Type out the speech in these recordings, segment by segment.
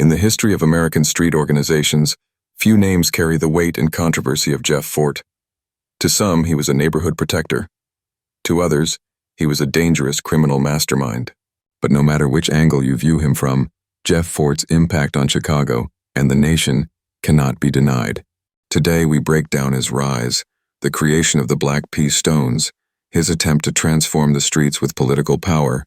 In the history of American street organizations, few names carry the weight and controversy of Jeff Fort. To some, he was a neighborhood protector. To others, he was a dangerous criminal mastermind. But no matter which angle you view him from, Jeff Fort's impact on Chicago and the nation cannot be denied. Today we break down his rise, the creation of the Black P. Stones, his attempt to transform the streets with political power,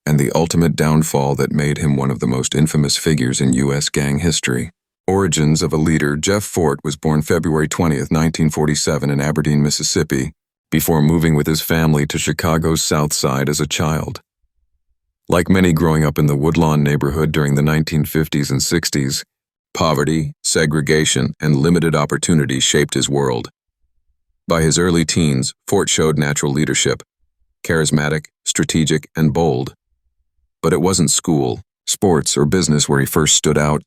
and the ultimate downfall that made him one of the most infamous figures in U.S. gang history. Origins of a leader. Jeff Fort was born February 20, 1947 in Aberdeen, Mississippi, before moving with his family to Chicago's South Side as a child. Like many growing up in the Woodlawn neighborhood during the 1950s and 60s, poverty, segregation, and limited opportunity shaped his world. By his early teens, Fort showed natural leadership, charismatic, strategic, and bold. But it wasn't school, sports, or business where he first stood out.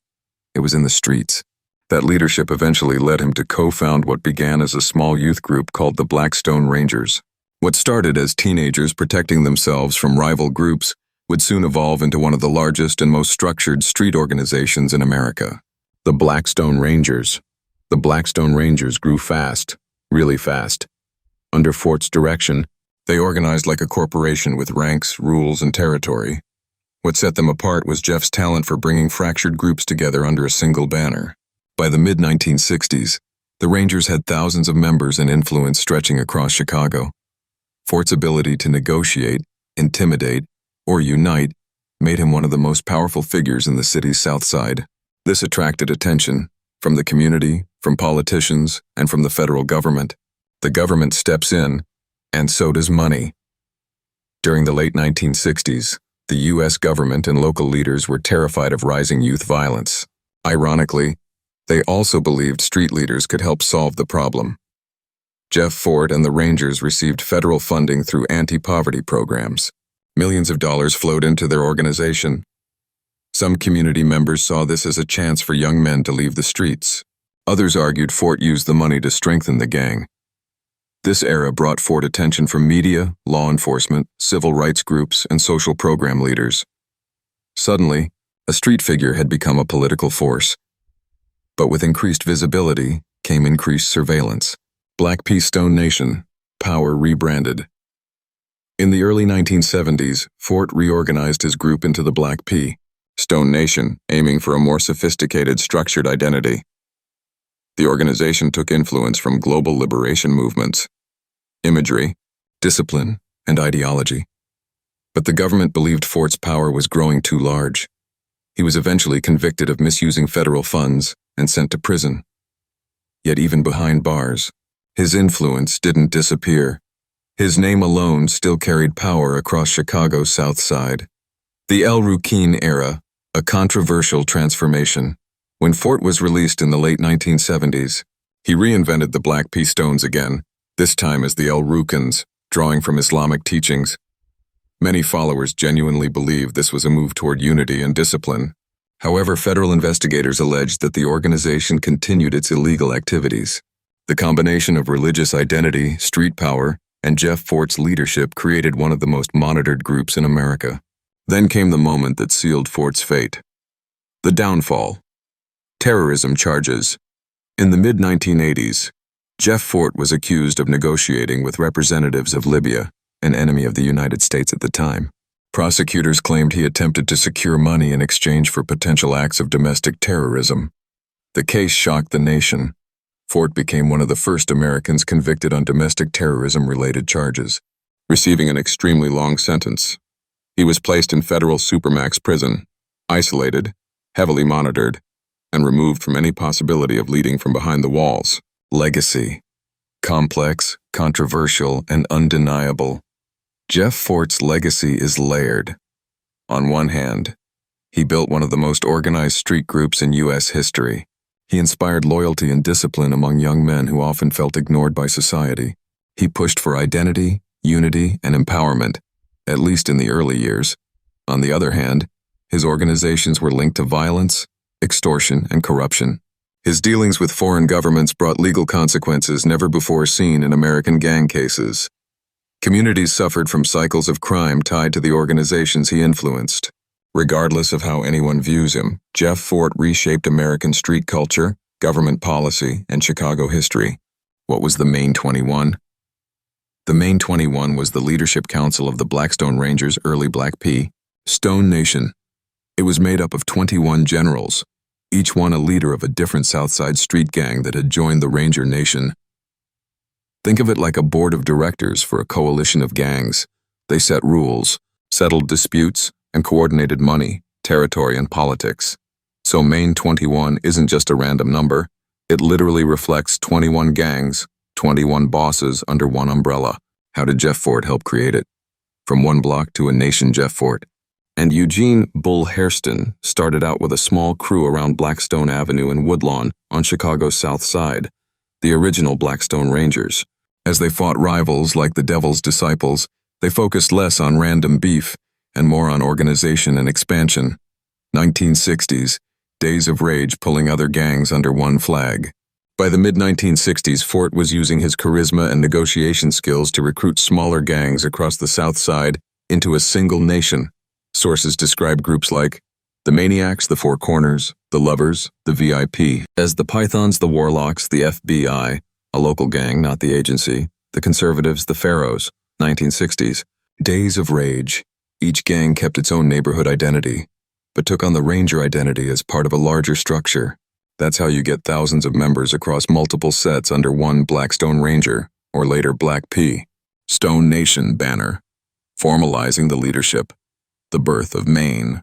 It was in the streets. That leadership eventually led him to co-found what began as a small youth group called the Blackstone Rangers. What started as teenagers protecting themselves from rival groups would soon evolve into one of the largest and most structured street organizations in America. The Blackstone Rangers. The Blackstone Rangers grew fast, really fast. Under Fort's direction, they organized like a corporation with ranks, rules, and territory. What set them apart was Jeff's talent for bringing fractured groups together under a single banner. By the mid-1960s, the Rangers had thousands of members and influence stretching across Chicago. Fort's ability to negotiate, intimidate, or unite made him one of the most powerful figures in the city's South Side. This attracted attention from the community, from politicians, and from the federal government. The government steps in, and so does money. During the late 1960s, the U.S. government and local leaders were terrified of rising youth violence. Ironically, they also believed street leaders could help solve the problem. Jeff Fort and the Rangers received federal funding through anti-poverty programs. Millions of dollars flowed into their organization. Some community members saw this as a chance for young men to leave the streets. Others argued Fort used the money to strengthen the gang. This era brought Fort attention from media, law enforcement, civil rights groups, and social program leaders. Suddenly, a street figure had become a political force. But with increased visibility came increased surveillance. Black P. Stone Nation, power rebranded. In the early 1970s, Fort reorganized his group into the Black P. Stone Nation, aiming for a more sophisticated, structured identity. The organization took influence from global liberation movements, imagery, discipline, and ideology. But the government believed Fort's power was growing too large. He was eventually convicted of misusing federal funds and sent to prison. Yet even behind bars, his influence didn't disappear. His name alone still carried power across Chicago's South Side. The Rukn era, a controversial transformation. When Fort was released in the late 1970s, he reinvented the Black P. Stones again, this time as the Rukns, drawing from Islamic teachings. Many followers genuinely believed this was a move toward unity and discipline. However, federal investigators alleged that the organization continued its illegal activities. The combination of religious identity, street power, and Jeff Fort's leadership created one of the most monitored groups in America. Then came the moment that sealed Fort's fate. The downfall. Terrorism charges. In the mid-1980s, Jeff Fort was accused of negotiating with representatives of Libya, an enemy of the United States at the time. Prosecutors claimed he attempted to secure money in exchange for potential acts of domestic terrorism. The case shocked the nation. Fort became one of the first Americans convicted on domestic terrorism-related charges, receiving an extremely long sentence. He was placed in federal supermax prison, isolated, heavily monitored, and removed from any possibility of leading from behind the walls. Legacy. Complex, controversial, and undeniable. Jeff Fort's legacy is layered. On one hand, he built one of the most organized street groups in U.S. history. He inspired loyalty and discipline among young men who often felt ignored by society. He pushed for identity, unity, and empowerment, at least in the early years. On the other hand, his organizations were linked to violence, extortion, and corruption. His dealings with foreign governments brought legal consequences never before seen in American gang cases. Communities suffered from cycles of crime tied to the organizations he influenced. Regardless of how anyone views him, Jeff Fort reshaped American street culture, government policy, and Chicago history. What was the Main 21? The Main 21 was the leadership council of the Blackstone Rangers' early Black P. Stone Nation. It was made up of 21 generals, each one a leader of a different Southside street gang that had joined the Ranger Nation. Think of it like a board of directors for a coalition of gangs. They set rules, settled disputes, and coordinated money, territory, and politics. So Main 21 isn't just a random number. It literally reflects 21 gangs, 21 bosses under one umbrella. How did Jeff Fort help create it? From one block to a nation, Jeff Fort. And Eugene "Bull" Hairston started out with a small crew around Blackstone Avenue and Woodlawn on Chicago's South Side, the original Blackstone Rangers. As they fought rivals like the Devil's Disciples, they focused less on random beef and more on organization and expansion. 1960s, days of rage pulling other gangs under one flag. By the mid-1960s, Fort was using his charisma and negotiation skills to recruit smaller gangs across the South Side into a single nation. Sources describe groups like the Maniacs, the Four Corners, the Lovers, the VIP, as the Pythons, the Warlocks, the FBI, a local gang, not the agency, the Conservatives, the Pharaohs, 1960s. Days of rage. Each gang kept its own neighborhood identity, but took on the Ranger identity as part of a larger structure. That's how you get thousands of members across multiple sets under one Blackstone Ranger, or later Black P. Stone Nation banner, formalizing the leadership. The birth of Main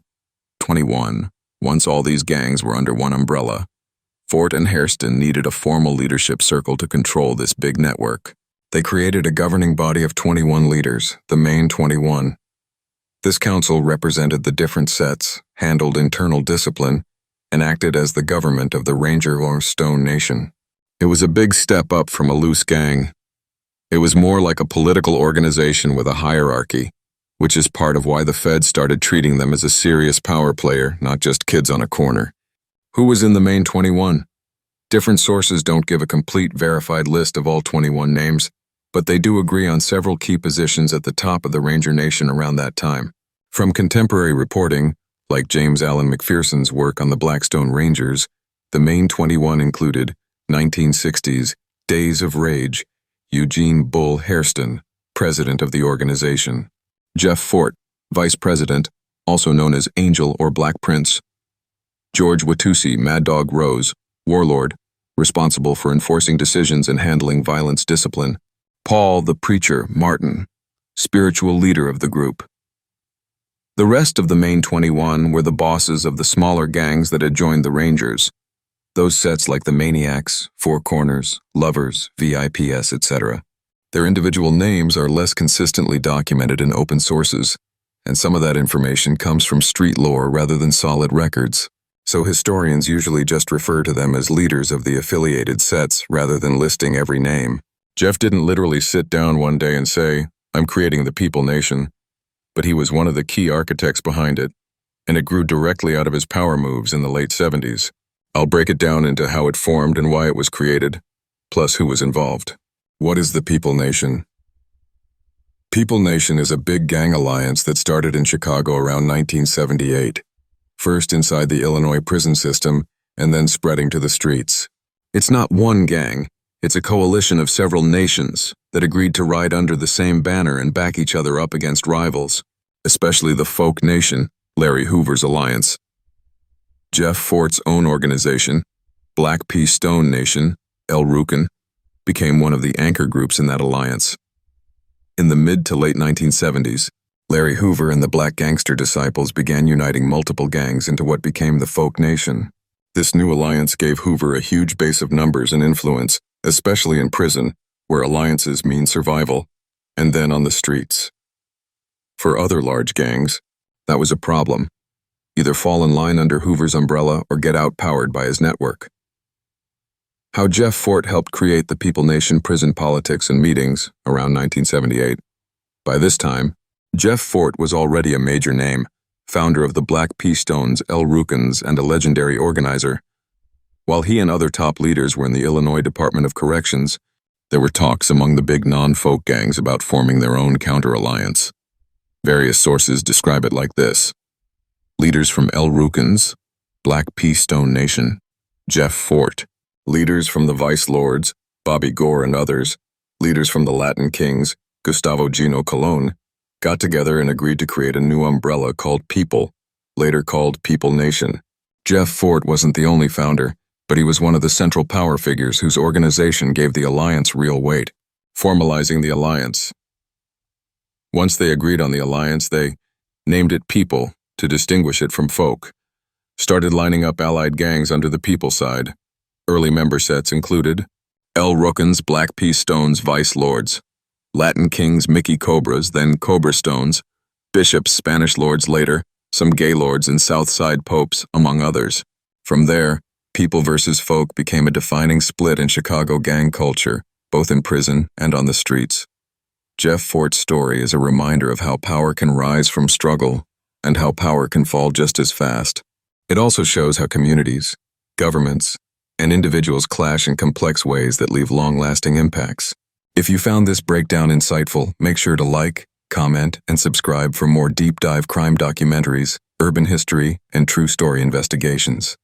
21. Once all these gangs were under one umbrella, Fort and Hairston needed a formal leadership circle to control this big network. They created a governing body of 21 leaders, the Main 21. This council represented the different sets, handled internal discipline, and acted as the government of the Ranger or Stone Nation. It was a big step up from a loose gang. It was more like a political organization with a hierarchy, which is part of why the Fed started treating them as a serious power player, not just kids on a corner. Who was in the Main 21? Different sources don't give a complete verified list of all 21 names, but they do agree on several key positions at the top of the Ranger Nation around that time. From contemporary reporting, like James Allen McPherson's work on the Blackstone Rangers, the Main 21 included 1960s Days of Rage, Eugene "Bull" Hairston, president of the organization. Jeff Fort, vice president, also known as Angel or Black Prince. George Watusi Mad Dog Rose, warlord, responsible for enforcing decisions and handling violence discipline. Paul the Preacher Martin, spiritual leader of the group. The rest of the Main 21 were the bosses of the smaller gangs that had joined the Rangers. Those sets like the Maniacs, Four Corners, Lovers, VIPs, etc. Their individual names are less consistently documented in open sources, and some of that information comes from street lore rather than solid records. So historians usually just refer to them as leaders of the affiliated sets rather than listing every name. Jeff didn't literally sit down one day and say, "I'm creating the People Nation," but he was one of the key architects behind it, and it grew directly out of his power moves in the late 70s. I'll break it down into how it formed and why it was created, plus who was involved. What is the People Nation? People Nation is a big gang alliance that started in Chicago around 1978. First inside the Illinois prison system, and then spreading to the streets. It's not one gang, it's a coalition of several nations that agreed to ride under the same banner and back each other up against rivals, especially the Folk Nation, Larry Hoover's alliance. Jeff Fort's own organization, Black P. Stone Nation, Rukn, became one of the anchor groups in that alliance. In the mid to late 1970s, Larry Hoover and the Black Gangster Disciples began uniting multiple gangs into what became the Folk Nation. This new alliance gave Hoover a huge base of numbers and influence, especially in prison, where alliances mean survival, and then on the streets. For other large gangs, that was a problem. Either fall in line under Hoover's umbrella or get outpowered by his network. How Jeff Fort helped create the People Nation prison politics and meetings around 1978. By this time, Jeff Fort was already a major name, founder of the Black P. Stones, Rukns, and a legendary organizer. While he and other top leaders were in the Illinois Department of Corrections, there were talks among the big non-folk gangs about forming their own counter-alliance. Various sources describe it like this. Leaders from El Rukn's Black Pea Stone Nation, Jeff Fort. Leaders from the Vice Lords, Bobby Gore and others. Leaders from the Latin Kings, Gustavo Gino Colon, got together and agreed to create a new umbrella called People, later called People Nation. Jeff Fort wasn't the only founder, but he was one of the central power figures whose organization gave the alliance real weight, formalizing the alliance. Once they agreed on the alliance, they named it People to distinguish it from folk, started lining up allied gangs under the People side. Early member sets included El Rukn's Black Pea Stones Vice Lords, Latin Kings Mickey Cobras, then Cobra Stones, bishops Spanish Lords later, some gay lords and Southside popes, among others. From there, People versus folk became a defining split in Chicago gang culture, both in prison and on the streets. Jeff Fort's story is a reminder of how power can rise from struggle and how power can fall just as fast. It also shows how communities, governments, and individuals clash in complex ways that leave long-lasting impacts. If you found this breakdown insightful, make sure to like, comment, and subscribe for more deep-dive crime documentaries, urban history, and true story investigations.